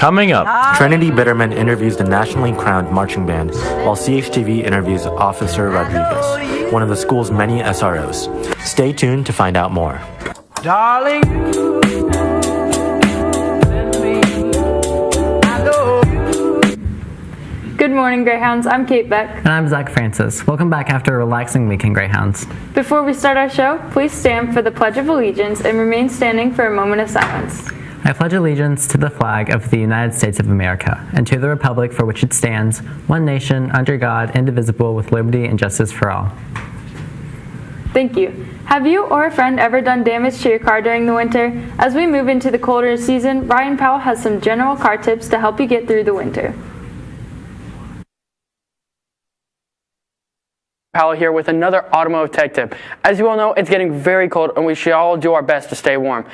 Coming up, Trinity Bitterman interviews the nationally crowned marching band, while Chtv interviews Officer Rodriguez, one of the school's many SROs. Stay tuned to find out more. Darling, Good morning, Greyhounds. I'm Kate Beck. And I'm Zach Francis. Welcome back after a relaxing weekend, Greyhounds. Before we start our show, please stand for the Pledge of Allegiance and remain standing for a moment of silence. I pledge allegiance to the flag of the United States of America and to the republic for which it stands, one nation, under God, indivisible, with liberty and justice for all. Thank you. Have you or a friend ever done damage to your car during the winter? As we move into the colder season, Ryan Powell has some general car tips to help you get through the winter. Powell here with another automotive tech tip. As you all know, it's getting very cold and we should all do our best to stay warm.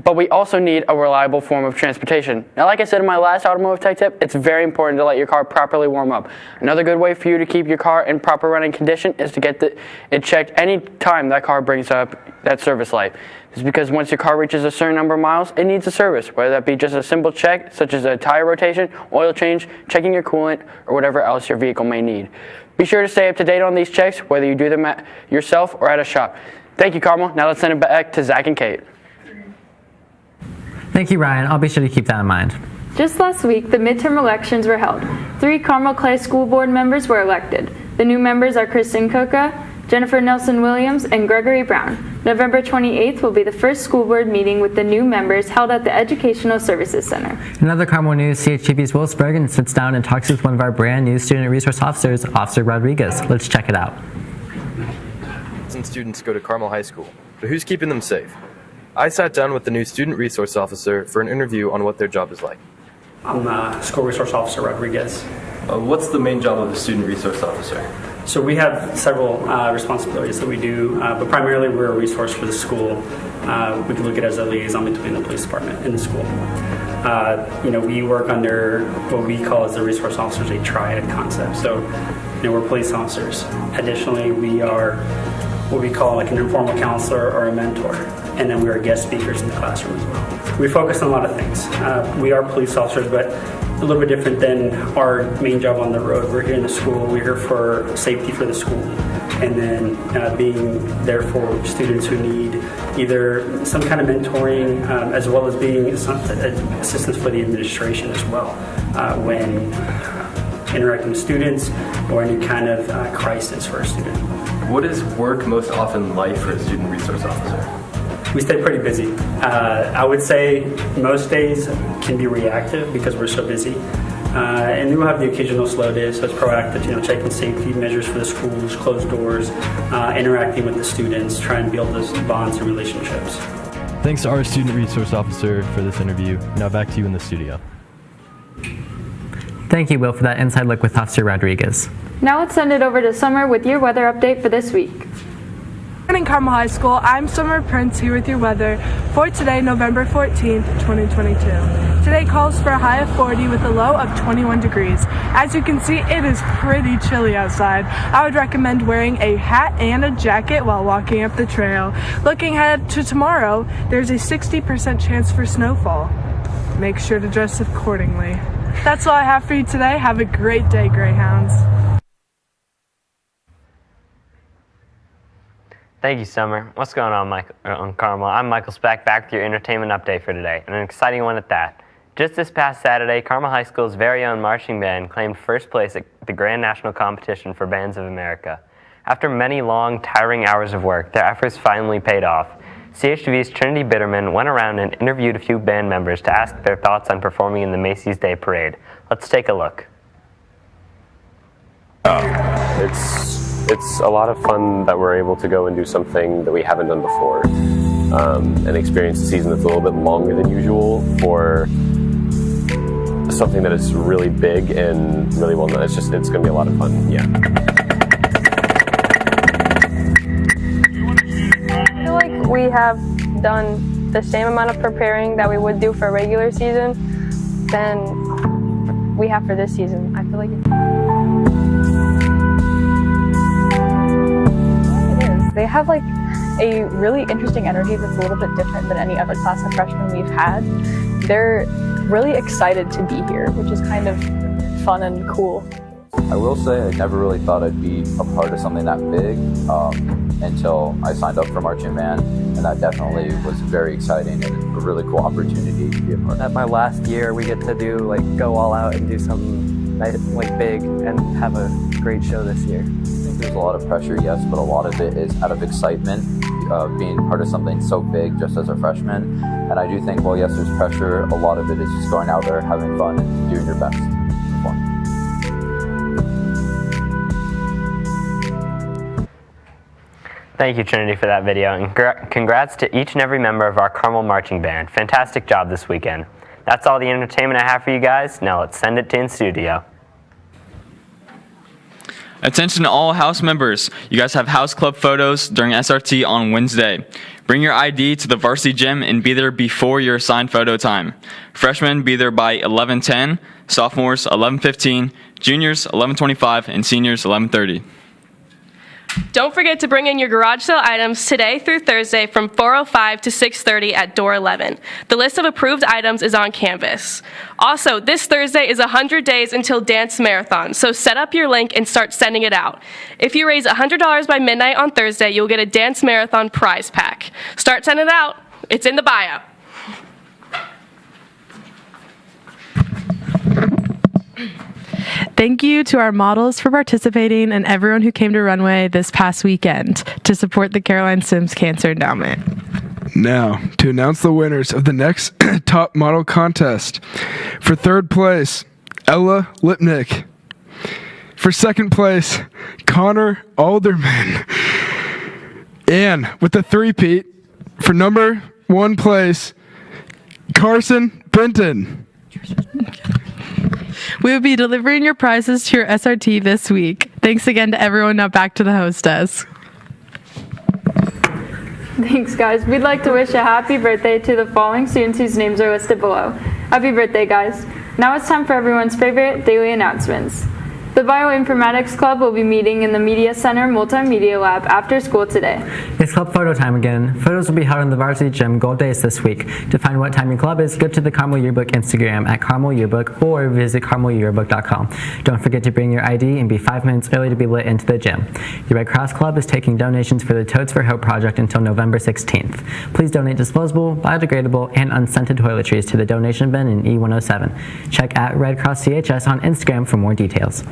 But we also need a reliable form of transportation. Now, like I said in my last automotive tech tip, it's very important to let your car properly warm up. Another good way for you to keep your car in proper running condition is to get it checked any time that car brings up that service light. This is because once your car reaches a certain number of miles, it needs a service, whether that be just a simple check, such as a tire rotation, oil change, checking your coolant, or whatever else your vehicle may need. Be sure to stay up to date on these checks, whether you do them yourself or at a shop. Thank you, Carmel. Now let's send it back to Zach and Kate. Thank you, Ryan. I'll be sure to keep that in mind. Just last week, the midterm elections were held. 3 Carmel Clay School Board members were elected. The new members are Kristen Coca, Jennifer Nelson-Williams, and Gregory Brown. November 28th will be the first school board meeting with the new members held at the Educational Services Center. In other Carmel news, Chtv's Will Spurgeon sits down and talks with one of our brand new student resource officers, Officer Rodriguez. Let's check it out. Students go to Carmel High School, but who's keeping them safe? I sat down with the new student resource officer for an interview on what their job is like. I'm School Resource Officer Rodriguez. What's the main job of the student resource officer? So we have several responsibilities that we do, but primarily we're a resource for the school. We can look at it as a liaison between the police department and the school. We work under what we call as the resource officers a triad concept. So, we're police officers. Additionally, we are what we call like an informal counselor or a mentor. And then we are guest speakers in the classroom as well. We focus on a lot of things. We are police officers, but a little bit different than our main job on the road. We're here in the school. We're here for safety for the school. And then being there for students who need either some kind of mentoring as well as being some assistance for the administration as well when interacting with students or any kind of crisis for a student. What is work most often like for a student resource officer? We stay pretty busy. I would say most days can be reactive because we're so busy. And then we'll have the occasional slow days, so it's proactive, checking safety measures for the schools, closed doors, interacting with the students, trying to build those bonds and relationships. Thanks to our student resource officer for this interview. Now back to you in the studio. Thank you, Will, for that inside look with Officer Rodriguez. Now let's send it over to Summer with your weather update for this week. Good morning, Carmel High School. I'm Summer Prince here with your weather for today, November 14th, 2022. Today calls for a high of 40 with a low of 21 degrees. As you can see, it is pretty chilly outside. I would recommend wearing a hat and a jacket while walking up the trail. Looking ahead to tomorrow, there's a 60% chance for snowfall. Make sure to dress accordingly. That's all I have for you today. Have a great day, Greyhounds. Thank you, Summer. What's going on, Carmel? I'm Michael Spech, back with your entertainment update for today, and an exciting one at that. Just this past Saturday, Carmel High School's very own marching band claimed first place at the Grand National Competition for Bands of America. After many long, tiring hours of work, their efforts finally paid off. Chtv's Trinity Bitterman went around and interviewed a few band members to ask their thoughts on performing in the Macy's Day Parade. Let's take a look. It's a lot of fun that we're able to go and do something that we haven't done before and experience a season that's a little bit longer than usual for something that is really big and really well known. It's going to be a lot of fun, yeah. I feel like we have done the same amount of preparing that we would do for a regular season than we have for this season. I feel like they have like a really interesting energy that's a little bit different than any other class of freshmen we've had. They're really excited to be here, which is kind of fun and cool. I will say I never really thought I'd be a part of something that big until I signed up for marching band, and that definitely was very exciting and a really cool opportunity to be a part of. At my last year, we get to do go all out and do something big and have a great show this year. I think there's a lot of pressure, yes, but a lot of it is out of excitement, being part of something so big just as a freshman. And I do think, well, yes, there's pressure. A lot of it is just going out there, having fun, and doing your best. Thank you, Trinity, for that video, and congrats to each and every member of our Carmel Marching Band. Fantastic job this weekend. That's all the entertainment I have for you guys. Now let's send it to in studio. Attention to all house members. You guys have house club photos during SRT on Wednesday. Bring your ID to the varsity gym and be there before your assigned photo time. Freshmen be there by 11:10, sophomores 11:15, juniors 11:25, and seniors 11:30. Don't forget to bring in your garage sale items today through Thursday from 4:05 to 6:30 at door 11. The list of approved items is on Canvas. Also, this Thursday is 100 days until Dance Marathon, so set up your link and start sending it out. If you raise $100 by midnight on Thursday, you'll get a Dance Marathon prize pack. Start sending it out. It's in the bio. Thank you to our models for participating and everyone who came to Runway this past weekend to support the Caroline Sims Cancer Endowment. Now, to announce the winners of the next top model contest. For third place, Ella Lipnick. For second place, Connor Alderman. And with the three-peat, for number one place, Carson Benton. We will be delivering your prizes to your SRT this week. Thanks again to everyone. Now back to the host desk. Thanks, guys. We'd like to wish a happy birthday to the following students whose names are listed below. Happy birthday, guys. Now it's time for everyone's favorite daily announcements. The Bioinformatics Club will be meeting in the Media Center Multimedia Lab after school today. It's club photo time again. Photos will be held in the varsity gym Gold Days this week. To find what time your club is, go to the Carmel Yearbook Instagram at Carmel Yearbook or visit carmelyearbook.com. Don't forget to bring your ID and be 5 minutes early to be let into the gym. The Red Cross Club is taking donations for the Totes for Hope project until November 16th. Please donate disposable, biodegradable, and unscented toiletries to the donation bin in E107. Check at Red Cross CHS on Instagram for more details.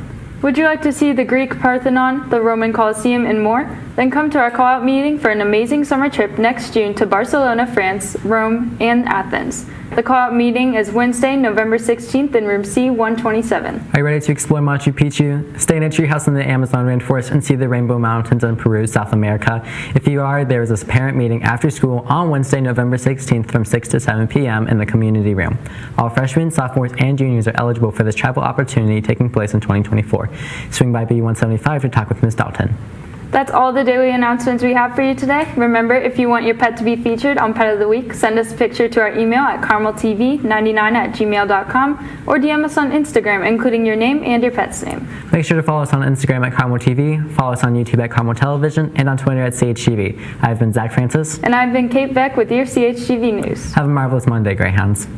Would you like to see the Greek Parthenon, the Roman Colosseum, and more? Then come to our call-out meeting for an amazing summer trip next June to Barcelona, France, Rome, and Athens. The call-out meeting is Wednesday, November 16th in room C127. Are you ready to explore Machu Picchu, stay in a treehouse in the Amazon rainforest, and see the Rainbow Mountains in Peru, South America? If you are, there is a parent meeting after school on Wednesday, November 16th from 6 to 7 p.m. in the community room. All freshmen, sophomores, and juniors are eligible for this travel opportunity taking place in 2024. Swing by B175 to talk with Ms. Dalton. That's all the daily announcements we have for you today. Remember, if you want your pet to be featured on Pet of the Week, send us a picture to our email at carmeltv99@gmail.com or DM us on Instagram, including your name and your pet's name. Make sure to follow us on Instagram at Carmel TV, follow us on YouTube at Carmel Television, and on Twitter at CHTV. I've been Zach Francis. And I've been Cate Beck with your CHTV News. Have a marvelous Monday, Greyhounds.